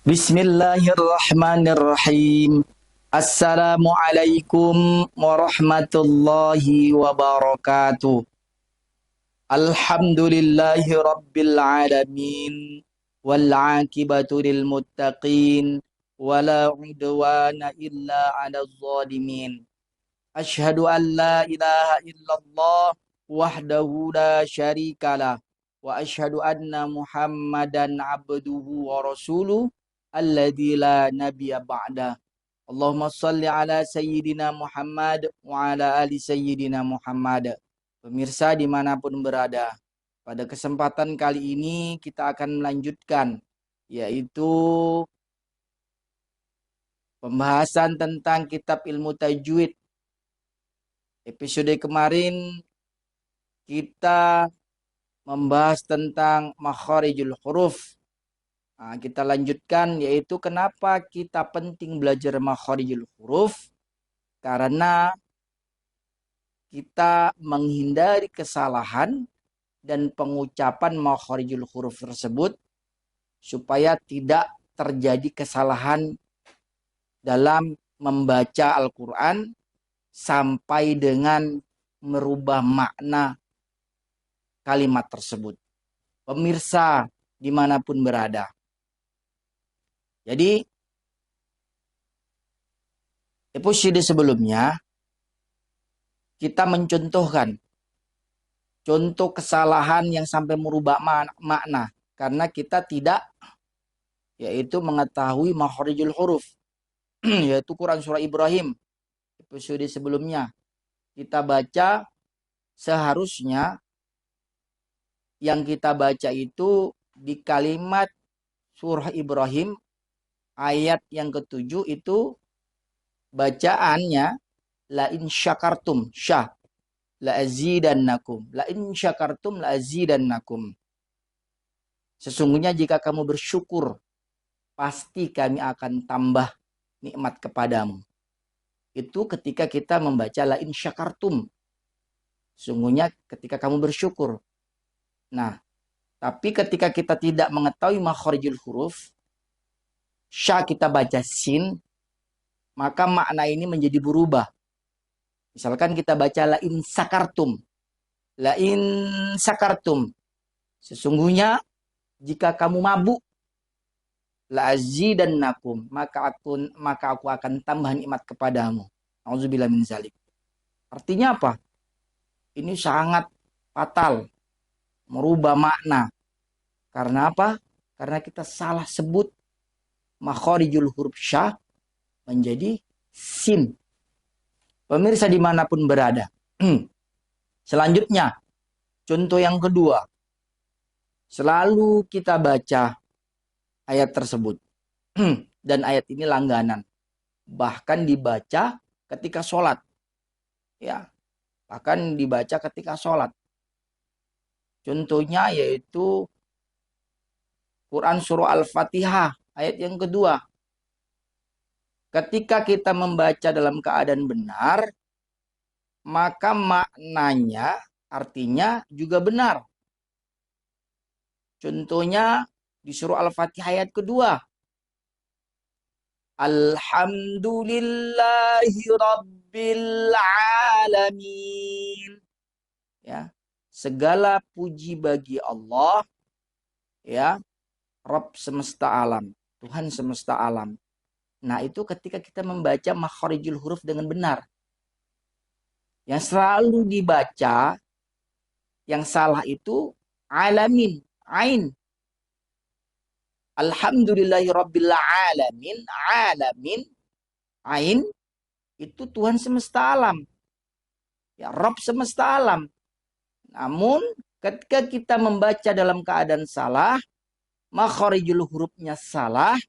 Bismillahirrahmanirrahim. Assalamualaikum warahmatullahi wabarakatuh. Alhamdulillahi rabbil alamin. Wal aqibatu lil muttaqin. Wala udwana illa ala zalimin. Ashhadu an la ilaha illallah wahdahu la syarikalah. Wa ashhadu anna Muhammadan abduhu wa rasuluh alladzi la nabiyya ba'da. Allahumma salli ala Sayyidina Muhammad wa ala ali Sayyidina Muhammad. Pemirsa dimanapun berada, pada kesempatan kali ini kita akan melanjutkan, yaitu pembahasan tentang kitab ilmu tajwid. Episode kemarin kita membahas tentang makharijul huruf. Nah, kita lanjutkan, yaitu kenapa kita penting belajar makharijul huruf. Karena kita menghindari kesalahan dan pengucapan makharijul huruf tersebut supaya tidak terjadi kesalahan dalam membaca Al-Quran sampai dengan merubah makna kalimat tersebut. Pemirsa dimanapun berada. Jadi, episode sebelumnya kita mencontohkan contoh kesalahan yang sampai merubah makna karena kita tidak yaitu mengetahui makharijul huruf yaitu Quran surah Ibrahim. Episode sebelumnya kita baca, seharusnya yang kita baca itu di kalimat surah Ibrahim ayat yang ke-7 itu bacaannya la in syakartum la azidannakum, la in syakartum la azidannakum. Sesungguhnya jika kamu bersyukur pasti kami akan tambah nikmat kepadamu. Itu ketika kita membaca la in syakartum. Sesungguhnya ketika kamu bersyukur. Nah, tapi ketika kita tidak mengetahui makharijul huruf, kita baca sin, maka makna ini menjadi berubah. Misalkan kita baca la in sakartum. La in sakartum. Sesungguhnya jika kamu mabuk, la azidannakum, maka aku akan tambah nikmat kepadamu. Auzubillah min zalik. Artinya apa? Ini sangat fatal, merubah makna. Karena apa? Karena kita salah sebut makharijul huruf menjadi sin. Pemirsa dimanapun berada. Selanjutnya, contoh yang kedua. Selalu kita baca ayat tersebut. Dan ayat ini langganan. Bahkan dibaca ketika sholat. Ya, bahkan dibaca ketika sholat. Contohnya yaitu Quran surah Al-Fatihah ayat yang kedua. Ketika kita membaca dalam keadaan benar, maka maknanya artinya juga benar. Contohnya di surah Al-Fatihah ayat kedua. Alhamdulillahi rabbil alamin. Ya, segala puji bagi Allah, ya, Rabb semesta alam, Tuhan semesta alam. Nah, itu ketika kita membaca makharijul huruf dengan benar. Yang selalu dibaca, yang salah itu alamin, ain. Alhamdulillahi rabbil alamin, alamin, ain, itu Tuhan semesta alam. Ya, Rabb semesta alam. Namun, ketika kita membaca dalam keadaan salah, makharijul hurufnya salah,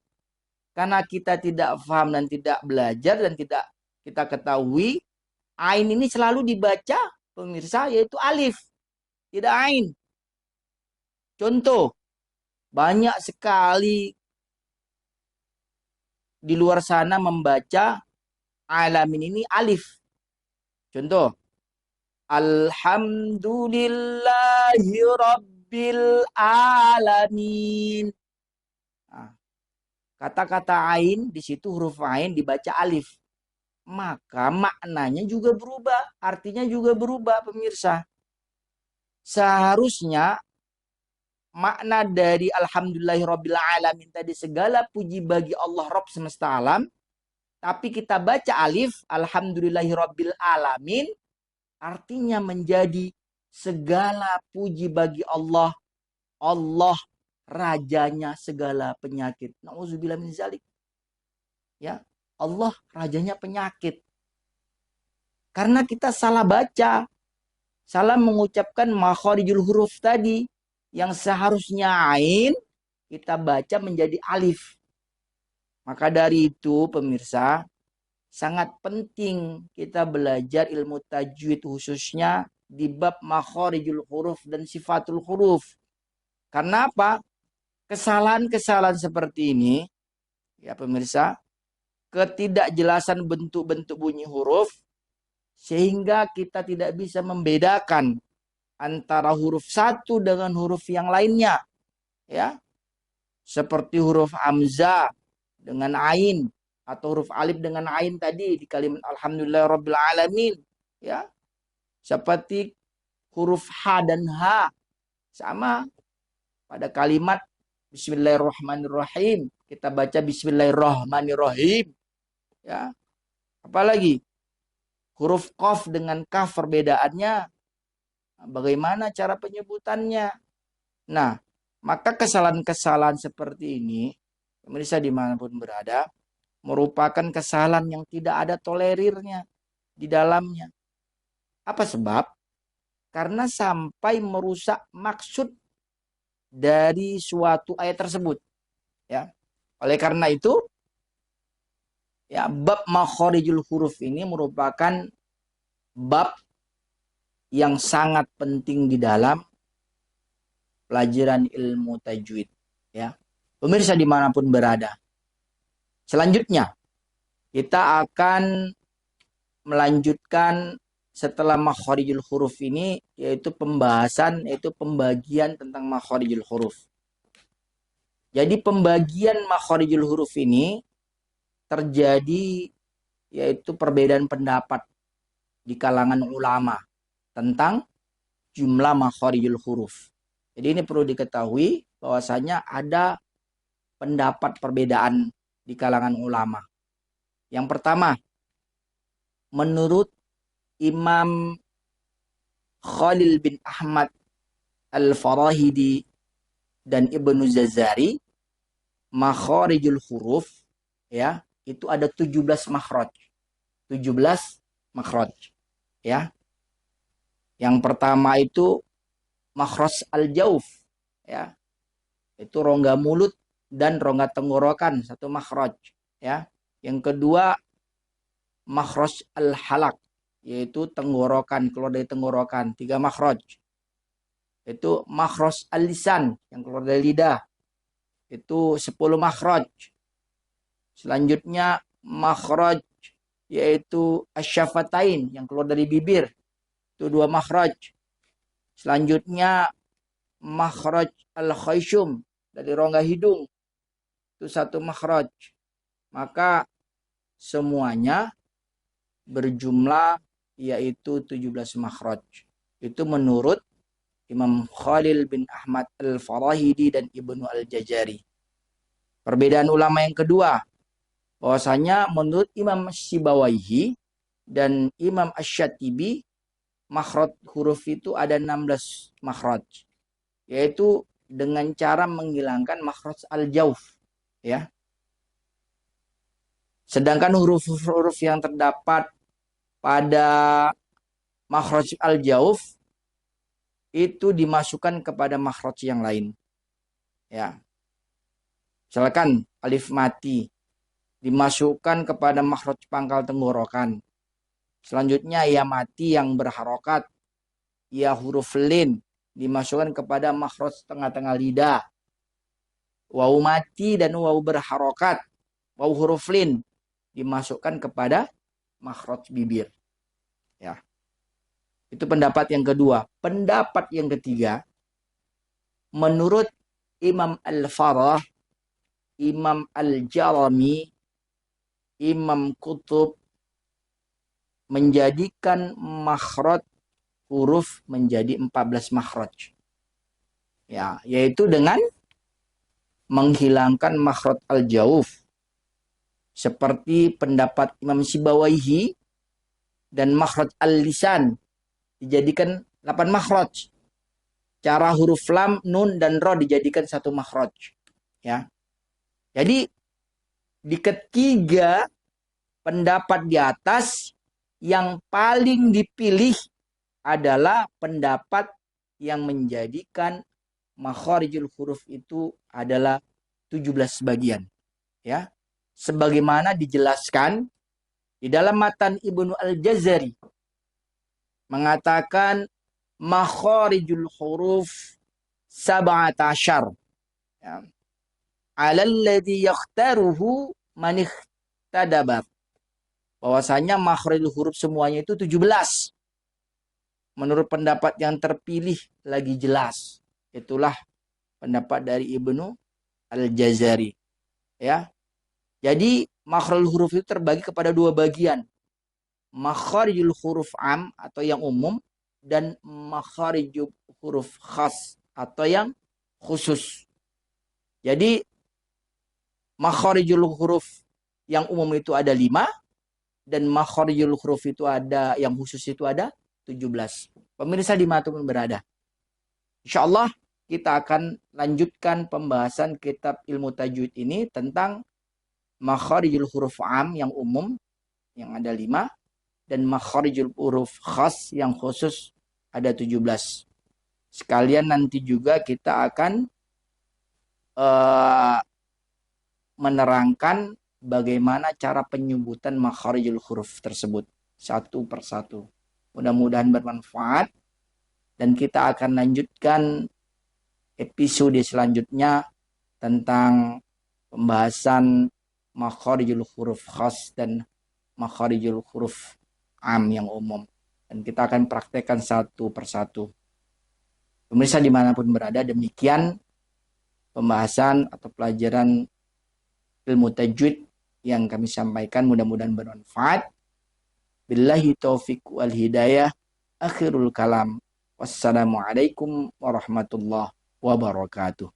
karena kita tidak paham dan tidak belajar dan tidak kita ketahui, ain ini selalu dibaca, pemirsa, yaitu alif, tidak ain. Contoh, banyak sekali di luar sana membaca alamin ini alif. Contoh, Alhamdulillahi rabbil alamin. Nah, Kata-kata ain di situ huruf ain dibaca alif. Maka maknanya juga berubah, artinya juga berubah pemirsa. Seharusnya makna dari alhamdulillahirabbil alamin tadi segala puji bagi Allah Rabb semesta alam, tapi kita baca alif alhamdulillahirabbil alamin artinya menjadi segala puji bagi Allah, Allah rajanya segala penyakit. Nauzubillah min zalik. Ya, Allah rajanya penyakit. Karena kita salah baca, salah mengucapkan makharijul huruf tadi yang seharusnya ain kita baca menjadi alif. Maka dari itu pemirsa, sangat penting kita belajar ilmu tajwid khususnya di bab makharijul huruf dan sifatul huruf. Karena apa? Kesalahan-kesalahan seperti ini, ya pemirsa, ketidakjelasan bentuk-bentuk bunyi huruf, sehingga kita tidak bisa membedakan antara huruf satu dengan huruf yang lainnya. Ya, seperti huruf hamzah dengan ain, atau huruf alif dengan ain tadi di kalimat alhamdulillahirabbil alamin, ya. Seperti huruf ha dan ha sama pada kalimat bismillahirrahmanirrahim kita baca bismillahirrahmanirrahim, ya. Apalagi huruf qaf dengan kaf perbedaannya bagaimana cara penyebutannya. Nah, maka kesalahan-kesalahan seperti ini pemirsa dimanapun berada merupakan kesalahan yang tidak ada tolerirnya di dalamnya. Apa sebab? Karena sampai merusak maksud dari suatu ayat tersebut. Ya. Oleh karena itu, ya, bab makharijul huruf ini merupakan bab yang sangat penting di dalam pelajaran ilmu tajwid. Ya. Pemirsa dimanapun berada. Selanjutnya, kita akan melanjutkan setelah makharijul huruf ini, yaitu pembahasan, yaitu pembagian tentang makharijul huruf. Jadi pembagian makharijul huruf ini terjadi yaitu perbedaan pendapat di kalangan ulama tentang jumlah makharijul huruf. Jadi ini perlu diketahui bahwasanya ada pendapat perbedaan di kalangan ulama. Yang pertama, menurut Imam Khalil bin Ahmad Al-Farahidi dan Ibnu Jazari, makharijul huruf, ya, itu ada 17 makhraj. 17 makhraj, ya. Yang pertama itu makhraj al-jauf, ya. Itu rongga mulut dan rongga tenggorokan, satu makhraj, ya. Yang kedua makhraj al-halak, yaitu tenggorokan, keluar dari tenggorokan, 3 makhraj. Itu makhraj al-lisan, yang keluar dari lidah, itu 10 makhraj. Selanjutnya makhraj yaitu asyafatain, yang keluar dari bibir, itu 2 makhraj. Selanjutnya makhraj al-khayshum, dari rongga hidung, itu 1 makhraj. Maka semuanya berjumlah yaitu 17 makhraj. Itu menurut Imam Khalil bin Ahmad Al-Farahidi dan Ibnu Al-Jazari. Perbedaan ulama yang kedua, bahwasanya menurut Imam Sibawaihi dan Imam Asy-Syatibi, makhraj huruf itu ada 16 makhraj, yaitu dengan cara menghilangkan makhraj al-jauf, ya. Sedangkan huruf-huruf yang terdapat pada makhraj al-jauf itu dimasukkan kepada makhraj yang lain, ya. Misalkan alif mati dimasukkan kepada makhraj pangkal tenggorokan. Selanjutnya ya mati yang berharokat, ya huruf lin dimasukkan kepada makhraj tengah-tengah lidah. Waw mati dan waw berharokat, waw huruf lin dimasukkan kepada makhraj bibir. Ya. Itu pendapat yang kedua. Pendapat yang ketiga, menurut Imam Al-Farah Imam Al-Jarami, Imam Qutb menjadikan makhraj huruf menjadi 14 makhraj. Ya, yaitu dengan menghilangkan makhraj al-jauf seperti pendapat Imam Sibawaihi, dan makhraj al-lisan dijadikan 8 makhraj. Cara huruf lam, nun dan ro dijadikan 1 makhraj. Ya. Jadi di ketiga pendapat di atas yang paling dipilih adalah pendapat yang menjadikan makharijul huruf itu adalah 17 bagian. Ya. Sebagaimana dijelaskan di dalam matan Ibnu Al-Jazari mengatakan makharijul huruf sab'ata asyar. Ya. Alalladzi yakhtaruhu man ikhtadabar. Bahwasanya makharijul huruf semuanya itu 17. Menurut pendapat yang terpilih lagi jelas. Itulah pendapat dari Ibnu Al-Jazari. Ya. Jadi makharijul huruf itu terbagi kepada 2 bagian. Makharijul huruf am atau yang umum dan makharijul huruf khas atau yang khusus. Jadi makharijul huruf yang umum itu ada 5 dan makharijul huruf itu ada yang khusus itu ada 17. Pemirsa dimanapun berada, insyaallah kita akan lanjutkan pembahasan kitab ilmu tajwid ini tentang makharijul huruf am yang umum yang ada 5 dan makharijul huruf khas yang khusus ada 17. Sekalian nanti juga kita akan menerangkan bagaimana cara penyebutan makharijul huruf tersebut satu persatu. Mudah-mudahan bermanfaat dan kita akan lanjutkan episode selanjutnya tentang pembahasan makharijul huruf khas dan makharijul huruf am yang umum. Dan kita akan praktekkan satu persatu. Pemirsa dimanapun berada, demikian pembahasan atau pelajaran ilmu tajwid yang kami sampaikan, mudah-mudahan bermanfaat. Billahi taufiq wal hidayah. Akhirul kalam. Wassalamualaikum warahmatullahi wabarakatuh.